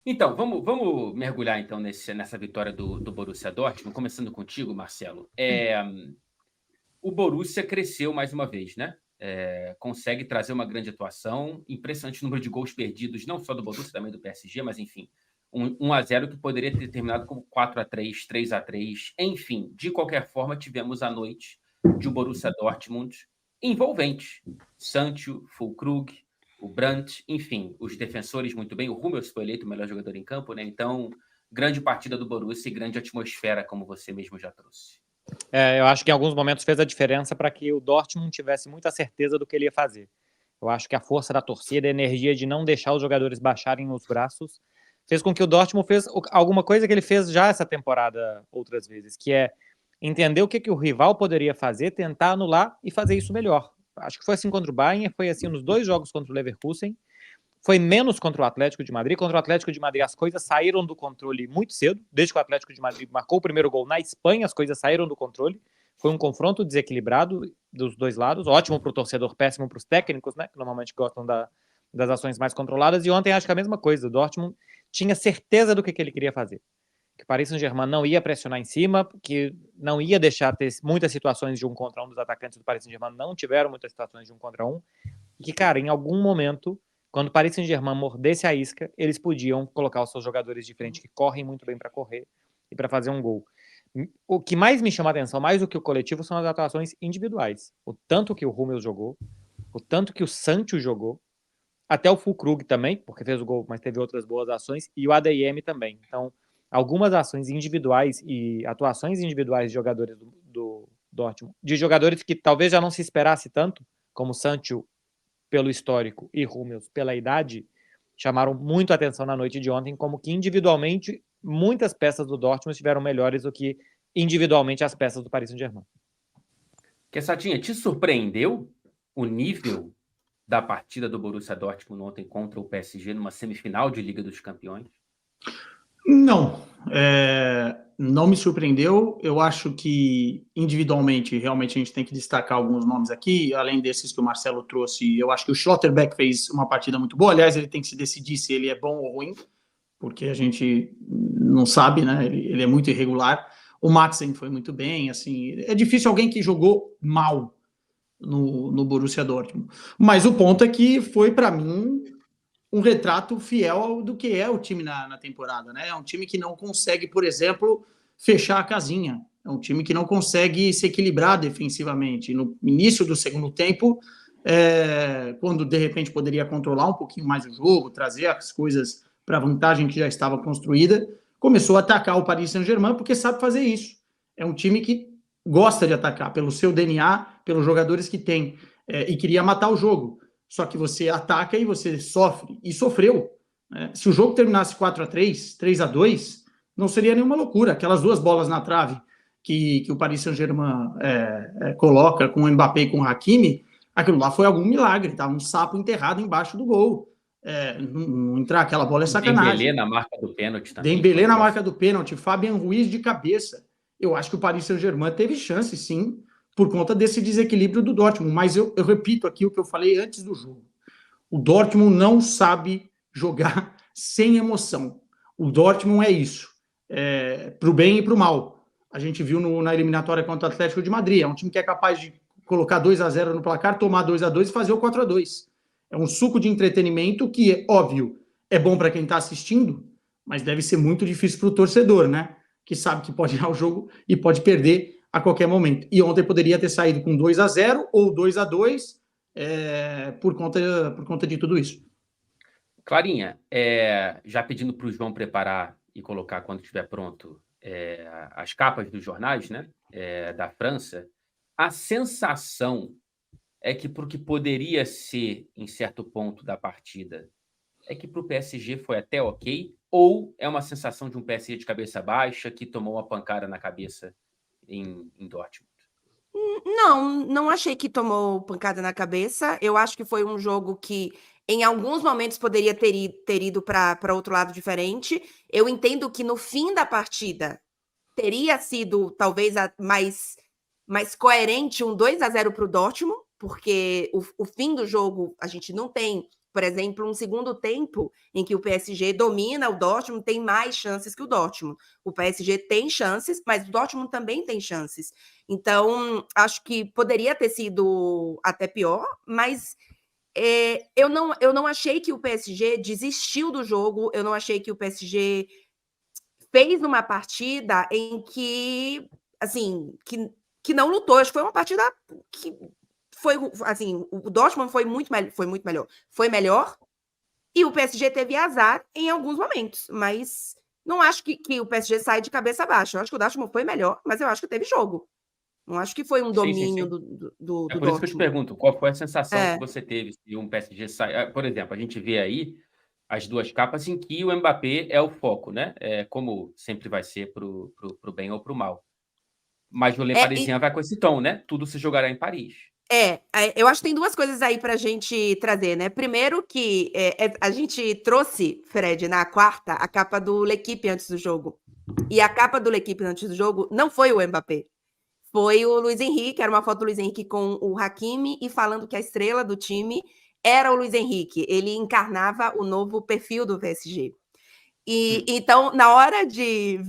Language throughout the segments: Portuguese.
Então, vamos mergulhar então nessa vitória do Borussia Dortmund, começando contigo, Marcelo. O Borussia cresceu mais uma vez, né? Consegue trazer uma grande atuação, impressionante número de gols perdidos, não só do Borussia, também do PSG, mas enfim, 1-0 que poderia ter terminado como 4-3, 3-3, enfim, de qualquer forma, tivemos a noite de um Borussia Dortmund envolvente. Sancho, Füllkrug, o Brandt, enfim, os defensores muito bem. O Hummels foi eleito o melhor jogador em campo, né? Então, grande partida do Borussia e grande atmosfera, como você mesmo já trouxe. Eu acho que em alguns momentos fez a diferença para que o Dortmund tivesse muita certeza do que ele ia fazer. Eu acho que a força da torcida, a energia de não deixar os jogadores baixarem os braços, fez com que o Dortmund fez alguma coisa que ele fez já essa temporada outras vezes, que é entender o que o rival poderia fazer, tentar anular e fazer isso melhor. Acho que foi assim contra o Bayern, foi assim nos 2 jogos contra o Leverkusen, foi menos contra o Atlético de Madrid. Contra o Atlético de Madrid, as coisas saíram do controle muito cedo. Desde que o Atlético de Madrid marcou o primeiro gol na Espanha, as coisas saíram do controle. Foi um confronto desequilibrado dos dois lados. Ótimo para o torcedor, péssimo para os técnicos, né? Que normalmente gostam das ações mais controladas. E ontem acho que a mesma coisa. O Dortmund tinha certeza do que ele queria fazer. Que o Paris Saint-Germain não ia pressionar em cima, que não ia deixar ter muitas situações de 1 contra 1 dos atacantes do Paris Saint-Germain. Não tiveram muitas situações de 1 contra 1. E que, cara, em algum momento, quando o Paris Saint-Germain mordesse a isca, eles podiam colocar os seus jogadores de frente que correm muito bem para correr e para fazer um gol. O que mais me chama a atenção, mais do que o coletivo, são as atuações individuais. O tanto que o Hummels jogou, o tanto que o Sancho jogou, até o Füllkrug também, porque fez o gol, mas teve outras boas ações, e o ADM também. Então, algumas ações individuais e atuações individuais de jogadores do Dortmund, de jogadores que talvez já não se esperasse tanto, como o Sancho pelo histórico e Hummels pela idade, chamaram muito a atenção na noite de ontem, como que individualmente muitas peças do Dortmund estiveram melhores do que individualmente as peças do Paris Saint-Germain. Quessadinha, te surpreendeu o nível da partida do Borussia Dortmund ontem contra o PSG numa semifinal de Liga dos Campeões? Não, não me surpreendeu. Eu acho que individualmente, realmente, a gente tem que destacar alguns nomes aqui, além desses que o Marcelo trouxe. Eu acho que o Schlotterbeck fez uma partida muito boa. Aliás, ele tem que se decidir se ele é bom ou ruim, porque a gente não sabe, né? Ele é muito irregular. O Madsen foi muito bem, assim. É difícil alguém que jogou mal no Borussia Dortmund. Mas o ponto é que foi, para mim, um retrato fiel do que é o time na temporada, né? É um time que não consegue, por exemplo, fechar a casinha. É um time que não consegue se equilibrar defensivamente. No início do segundo tempo, quando de repente poderia controlar um pouquinho mais o jogo, trazer as coisas para a vantagem que já estava construída, começou a atacar o Paris Saint-Germain porque sabe fazer isso. É um time que gosta de atacar pelo seu DNA, pelos jogadores que tem, e queria matar o jogo. Só que você ataca e você sofre, e sofreu. Né? Se o jogo terminasse 4-3, 3-2, não seria nenhuma loucura. Aquelas 2 bolas na trave que o Paris Saint-Germain coloca com o Mbappé e com o Hakimi, aquilo lá foi algum milagre, tá? Um sapo enterrado embaixo do gol. Não entrar aquela bola é sacanagem. Dembélé na marca do pênalti também. Dembélé na marca do pênalti, Fabian Ruiz de cabeça. Eu acho que o Paris Saint-Germain teve chance, sim, por conta desse desequilíbrio do Dortmund. Mas eu repito aqui o que eu falei antes do jogo. O Dortmund não sabe jogar sem emoção. O Dortmund é isso, para o bem e para o mal. A gente viu na eliminatória contra o Atlético de Madrid. É um time que é capaz de colocar 2-0 no placar, tomar 2-2 e fazer o 4-2. É um suco de entretenimento que, óbvio, é bom para quem está assistindo, mas deve ser muito difícil para o torcedor, né? Que sabe que pode ir ao jogo e pode perder a qualquer momento. E ontem poderia ter saído com 2-0 ou 2-2 por conta de tudo isso. Clarinha, já pedindo para o João preparar e colocar quando estiver pronto as capas dos jornais, né, da França, a sensação é que para o que poderia ser em certo ponto da partida, é que para o PSG foi até ok, ou é uma sensação de um PSG de cabeça baixa que tomou uma pancada na cabeça em Dortmund? Não achei que tomou pancada na cabeça. Eu acho que foi um jogo que, em alguns momentos, poderia ter ido para outro lado diferente. Eu entendo que no fim da partida teria sido talvez mais coerente um 2-0 para o Dortmund, porque o fim do jogo a gente não tem por exemplo, um segundo tempo em que o PSG domina, o Dortmund tem mais chances que o Dortmund. O PSG tem chances, mas o Dortmund também tem chances. Então, acho que poderia ter sido até pior, mas eu não achei que o PSG desistiu do jogo, eu não achei que o PSG fez uma partida em que, assim, que não lutou. Acho que foi uma partida que foi, assim, o Dortmund foi muito melhor. Foi melhor e o PSG teve azar em alguns momentos, mas não acho que o PSG sai de cabeça baixa. Eu acho que o Dortmund foi melhor, mas eu acho que teve jogo. Não acho que foi um domínio do É por isso que eu te Dortmund. pergunto, qual foi a sensação que você teve se um PSG sai... Por exemplo, a gente vê aí as duas capas em que o Mbappé é o foco, né? Como sempre vai ser pro bem ou pro mal. Mas o Le Parisien vai com esse tom, né? Tudo se jogará em Paris. Eu acho que tem duas coisas aí pra gente trazer, né? Primeiro que a gente trouxe, Fred, na quarta, a capa do L'Équipe antes do jogo. E a capa do L'Équipe antes do jogo não foi o Mbappé. Foi o Luiz Henrique, era uma foto do Luiz Henrique com o Hakimi e falando que a estrela do time era o Luiz Henrique. Ele encarnava o novo perfil do PSG. E então, na hora de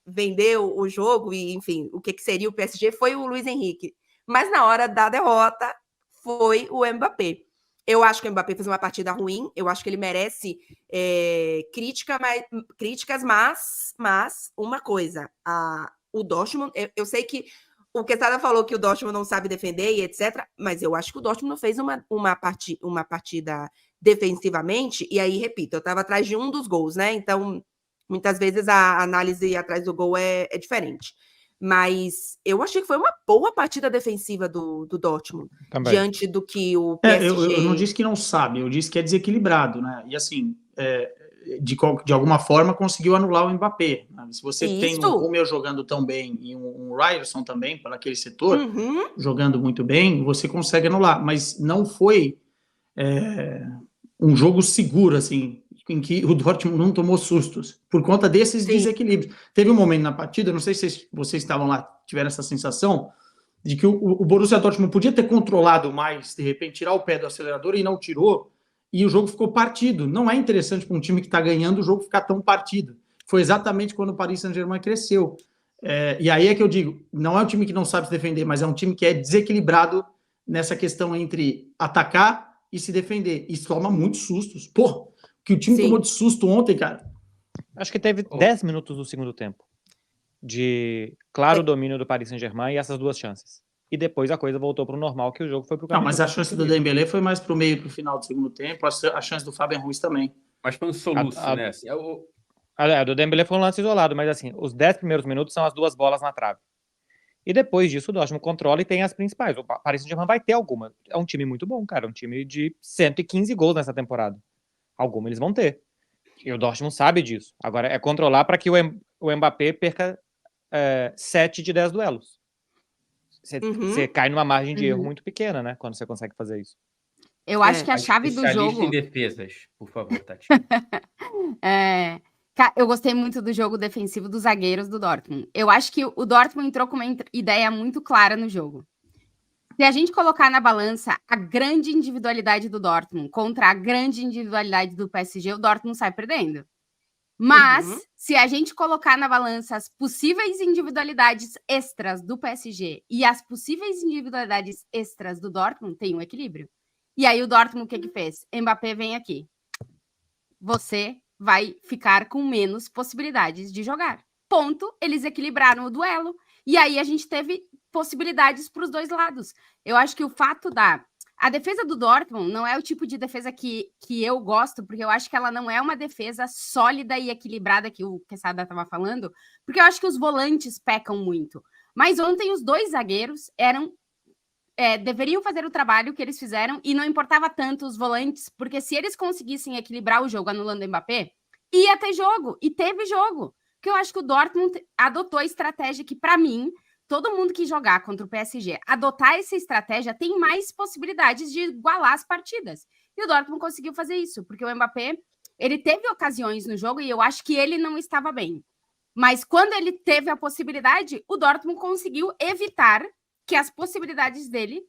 vender o jogo e, enfim, o que seria o PSG, foi o Luiz Henrique. Mas na hora da derrota, foi o Mbappé. Eu acho que o Mbappé fez uma partida ruim, eu acho que ele merece críticas, mas uma coisa, o Dortmund, eu sei que o Quesada falou que o Dortmund não sabe defender e etc, mas eu acho que o Dortmund não fez uma partida defensivamente, e aí, repito, eu estava atrás de um dos gols, né? Então, muitas vezes a análise atrás do gol é diferente. Mas eu achei que foi uma boa partida defensiva do Dortmund, Também. diante do que o PSG... Eu não disse que não sabe, eu disse que é desequilibrado, né? E assim, de alguma forma conseguiu anular o Mbappé. Né? Se você tem um Romeu jogando tão bem e um Ryerson também, para aquele setor, jogando muito bem, você consegue anular. Mas não foi um jogo seguro, assim, em que o Dortmund não tomou sustos, por conta desses desequilíbrios. Teve um momento na partida, não sei se vocês estavam lá, tiveram essa sensação, de que o Borussia Dortmund podia ter controlado mais, de repente tirar o pé do acelerador e não tirou, e o jogo ficou partido. Não é interessante para um time que está ganhando o jogo ficar tão partido. Foi exatamente quando o Paris Saint-Germain cresceu. E aí é que eu digo, não é um time que não sabe se defender, mas é um time que é desequilibrado nessa questão entre atacar e se defender. Isso toma muitos sustos. Pô, que o time tomou de susto ontem, cara. Acho que teve 10 minutos do segundo tempo de claro domínio do Paris Saint-Germain e essas duas chances. E depois a coisa voltou para o normal, que o jogo foi para o caminho. Não, mas a chance do Dembélé foi mais para o meio, para o final do segundo tempo. A chance do Fabian Ruiz também. Mas foi um soluço, né? Assim, a do Dembélé foi um lance isolado, mas assim, os 10 primeiros minutos são as duas bolas na trave. E depois disso o Dortmund controla e tem as principais. O Paris Saint-Germain vai ter alguma. É um time muito bom, cara. É um time de 115 gols nessa temporada. Alguma eles vão ter. E o Dortmund sabe disso. Agora é controlar para que o Mbappé perca 7 de 10 duelos. Você cai numa margem de erro muito pequena, né? Quando você consegue fazer isso. Eu acho que a chave do jogo... em defesas, por favor, Tati. Eu gostei muito do jogo defensivo dos zagueiros do Dortmund. Eu acho que o Dortmund entrou com uma ideia muito clara no jogo. Se a gente colocar na balança a grande individualidade do Dortmund contra a grande individualidade do PSG, o Dortmund sai perdendo. Mas, se a gente colocar na balança as possíveis individualidades extras do PSG e as possíveis individualidades extras do Dortmund, tem um equilíbrio. E aí o Dortmund, o que fez? Mbappé, vem aqui. Você vai ficar com menos possibilidades de jogar. Ponto. Eles equilibraram o duelo. E aí a gente teve possibilidades para os dois lados. Eu acho que o fato a defesa do Dortmund não é o tipo de defesa que eu gosto, porque eu acho que ela não é uma defesa sólida e equilibrada, que o Quesada estava falando, porque eu acho que os volantes pecam muito. Mas ontem os dois zagueiros deveriam fazer o trabalho que eles fizeram e não importava tanto os volantes, porque se eles conseguissem equilibrar o jogo anulando o Mbappé, ia ter jogo, e teve jogo. Porque eu acho que o Dortmund adotou a estratégia que, para mim, todo mundo que jogar contra o PSG, adotar essa estratégia tem mais possibilidades de igualar as partidas. E o Dortmund conseguiu fazer isso, porque o Mbappé, ele teve ocasiões no jogo e eu acho que ele não estava bem. Mas quando ele teve a possibilidade, o Dortmund conseguiu evitar que as possibilidades dele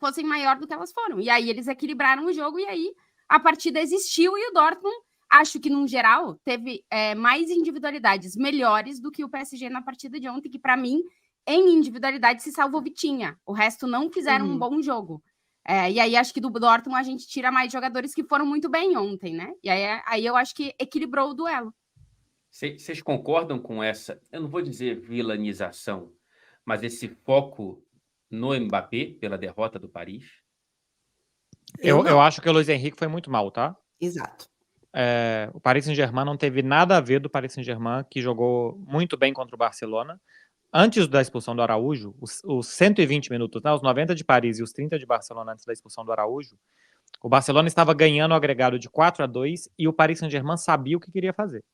fossem maior do que elas foram. E aí eles equilibraram o jogo e aí a partida existiu e o Dortmund, acho que, no geral, teve mais individualidades melhores do que o PSG na partida de ontem, que, para mim, em individualidade, se salvou Vitinha. O resto não fizeram um bom jogo. E aí, acho que do Dortmund a gente tira mais jogadores que foram muito bem ontem, né? E aí eu acho que equilibrou o duelo. Vocês concordam com essa, eu não vou dizer vilanização, mas esse foco no Mbappé pela derrota do Paris? Eu acho que o Luiz Henrique foi muito mal, tá? Exato. O Paris Saint-Germain não teve nada a ver do Paris Saint-Germain, que jogou muito bem contra o Barcelona. Antes da expulsão do Araújo, os 120 minutos, né, os 90 de Paris e os 30 de Barcelona antes da expulsão do Araújo, o Barcelona estava ganhando o agregado de 4-2 e o Paris Saint-Germain sabia o que queria fazer.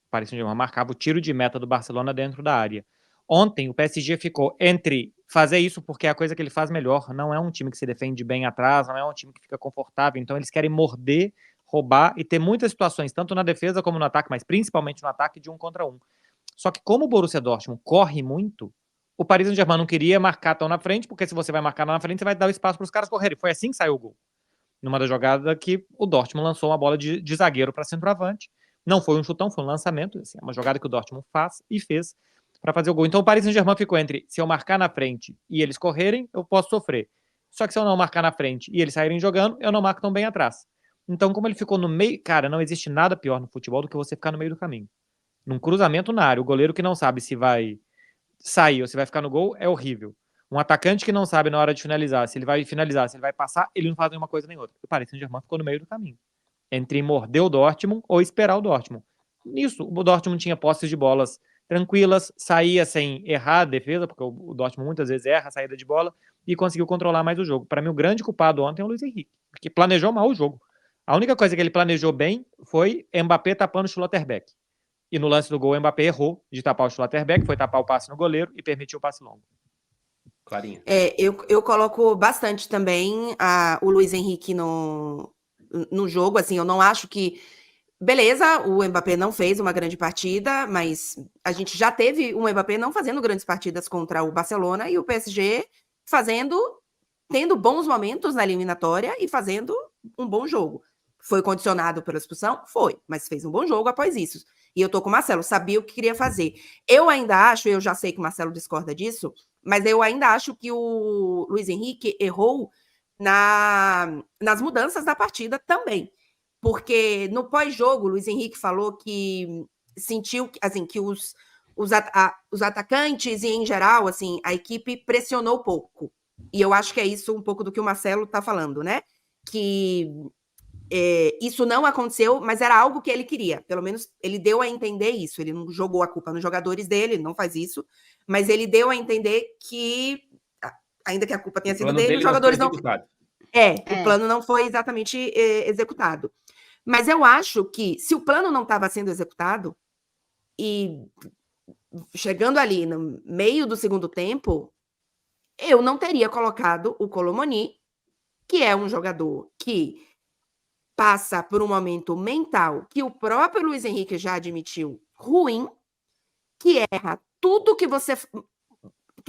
O Paris Saint-Germain marcava o tiro de meta do Barcelona dentro da área. Ontem, o PSG ficou entre fazer isso porque é a coisa que ele faz melhor. Não é um time que se defende bem atrás, não é um time que fica confortável. Então, eles querem morder, roubar e ter muitas situações, tanto na defesa como no ataque, mas principalmente no ataque de 1 contra 1. Só que como o Borussia Dortmund corre muito, o Paris Saint-Germain não queria marcar tão na frente, porque se você vai marcar na frente, você vai dar o espaço para os caras correrem. Foi assim que saiu o gol. Numa das jogadas que o Dortmund lançou uma bola de zagueiro para centroavante. Não foi um chutão, foi um lançamento. Assim, é uma jogada que o Dortmund faz e fez para fazer o gol. Então o Paris Saint-Germain ficou entre, se eu marcar na frente e eles correrem, eu posso sofrer. Só que se eu não marcar na frente e eles saírem jogando, eu não marco tão bem atrás. Então, como ele ficou no meio... Cara, não existe nada pior no futebol do que você ficar no meio do caminho. Num cruzamento na área, o goleiro que não sabe se vai sair ou se vai ficar no gol é horrível. Um atacante que não sabe na hora de finalizar, se ele vai finalizar, se ele vai passar, ele não faz nenhuma coisa nem outra. O Paris Saint-Germain ficou no meio do caminho. Entre morder o Dortmund ou esperar o Dortmund. Nisso, o Dortmund tinha posses de bolas tranquilas, saía sem errar a defesa, porque o Dortmund muitas vezes erra a saída de bola, e conseguiu controlar mais o jogo. Para mim, o grande culpado ontem é o Luiz Henrique, que planejou mal o jogo. A única coisa que ele planejou bem foi Mbappé tapando o Schlotterbeck. E no lance do gol, o Mbappé errou de tapar o Schlotterbeck, foi tapar o passe no goleiro e permitiu o passe longo. Clarinha. Eu coloco bastante também o Luiz Henrique no jogo. Assim, eu não acho que... Beleza, o Mbappé não fez uma grande partida, mas a gente já teve o Mbappé não fazendo grandes partidas contra o Barcelona e o PSG tendo bons momentos na eliminatória e fazendo um bom jogo. Foi condicionado pela expulsão? Foi, mas fez um bom jogo após isso. E eu tô com o Marcelo, sabia o que queria fazer. Eu ainda acho, eu já sei que o Marcelo discorda disso, mas eu ainda acho que o Luiz Henrique errou nas mudanças da partida também. Porque no pós-jogo, o Luiz Henrique falou que sentiu assim, que os atacantes e, em geral, assim, a equipe pressionou pouco. E eu acho que é isso um pouco do que o Marcelo está falando, né? Que isso não aconteceu, mas era algo que ele queria. Pelo menos ele deu a entender isso. Ele não jogou a culpa nos jogadores dele, ele não faz isso. Mas ele deu a entender que, ainda que a culpa tenha sido dele, os jogadores não... O plano não foi exatamente executado. Mas eu acho que, se o plano não estava sendo executado, e chegando ali no meio do segundo tempo, eu não teria colocado o Colomoni, que é um jogador que passa por um momento mental que o próprio Luiz Henrique já admitiu ruim, que erra tudo que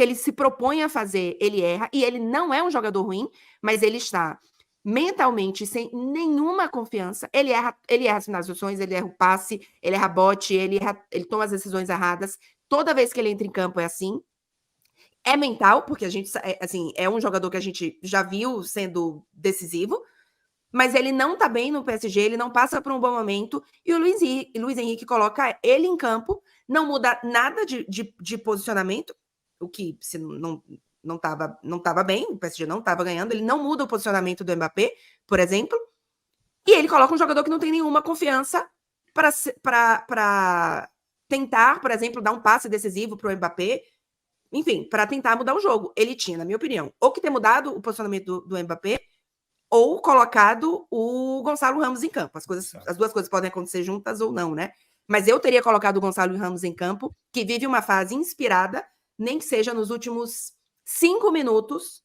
ele se propõe a fazer, ele erra, e ele não é um jogador ruim, mas ele está mentalmente sem nenhuma confiança. Ele erra as finalizações, ele erra o passe, ele erra bote, ele toma as decisões erradas. Toda vez que ele entra em campo é assim. É mental, porque a gente, assim, é um jogador que a gente já viu sendo decisivo, mas ele não tá bem no PSG, ele não passa por um bom momento, e o Luiz Henrique coloca ele em campo, não muda nada de posicionamento, o que se não tava bem, o PSG não estava ganhando, ele não muda o posicionamento do Mbappé, por exemplo, e ele coloca um jogador que não tem nenhuma confiança para tentar, por exemplo, dar um passe decisivo para o Mbappé, enfim, para tentar mudar o jogo. Ele tinha, na minha opinião, ou que ter mudado o posicionamento do Mbappé, ou colocado o Gonçalo Ramos em campo. As duas coisas podem acontecer juntas ou não, né? Mas eu teria colocado o Gonçalo Ramos em campo, que vive uma fase inspirada, nem que seja nos últimos 5 minutos,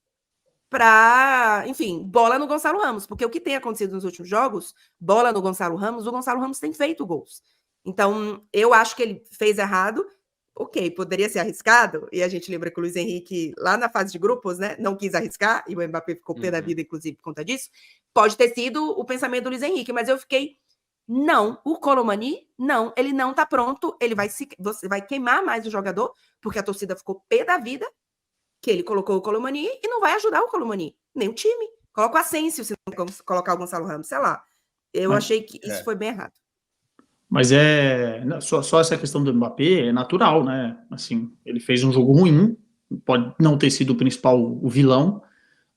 para, enfim, bola no Gonçalo Ramos. Porque o que tem acontecido nos últimos jogos, bola no Gonçalo Ramos, o Gonçalo Ramos tem feito gols. Então, eu acho que ele fez errado. ok, poderia ser arriscado, e a gente lembra que o Luiz Henrique, lá na fase de grupos, né, não quis arriscar, e o Mbappé ficou pé da vida, inclusive, por conta disso. Pode ter sido o pensamento do Luiz Henrique, mas eu fiquei, não, o Colomani, não, ele não tá pronto, você vai queimar mais o jogador, porque a torcida ficou pé da vida, que ele colocou o Colomani, e não vai ajudar o Colomani, nem o time. Coloca o Asensio, se não colocar o Gonçalo Ramos, sei lá. Eu achei que isso foi bem errado. Mas só essa questão do Mbappé é natural, né? Assim, ele fez um jogo ruim, pode não ter sido o principal, o vilão,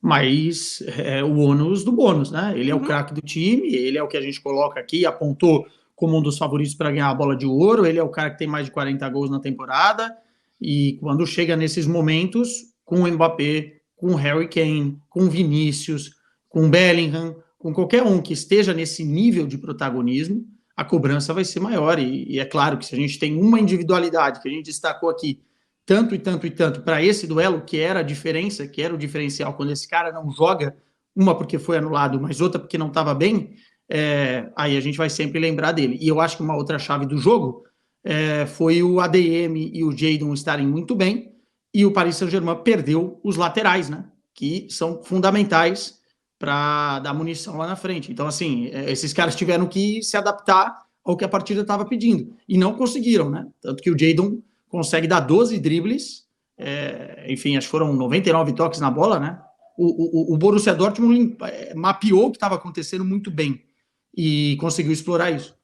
mas é o ônus do bônus, né? Ele é o craque do time, ele é o que a gente coloca aqui, apontou como um dos favoritos para ganhar a bola de ouro, ele é o cara que tem mais de 40 gols na temporada, e quando chega nesses momentos, com o Mbappé, com o Harry Kane, com o Vinícius, com o Bellingham, com qualquer um que esteja nesse nível de protagonismo, a cobrança vai ser maior, e é claro que se a gente tem uma individualidade que a gente destacou aqui, tanto e tanto e tanto, para esse duelo, que era a diferença, que era o diferencial, quando esse cara não joga, uma porque foi anulado, mas outra porque não estava bem, aí a gente vai sempre lembrar dele. E eu acho que uma outra chave do jogo foi o ADM e o Jadon estarem muito bem, e o Paris Saint-Germain perdeu os laterais, né, que são fundamentais para dar munição lá na frente. Então, assim, esses caras tiveram que se adaptar ao que a partida estava pedindo, e não conseguiram, né? Tanto que o Jadon consegue dar 12 dribles, enfim, acho que foram 99 toques na bola, né? O Borussia Dortmund mapeou o que estava acontecendo muito bem, e conseguiu explorar isso.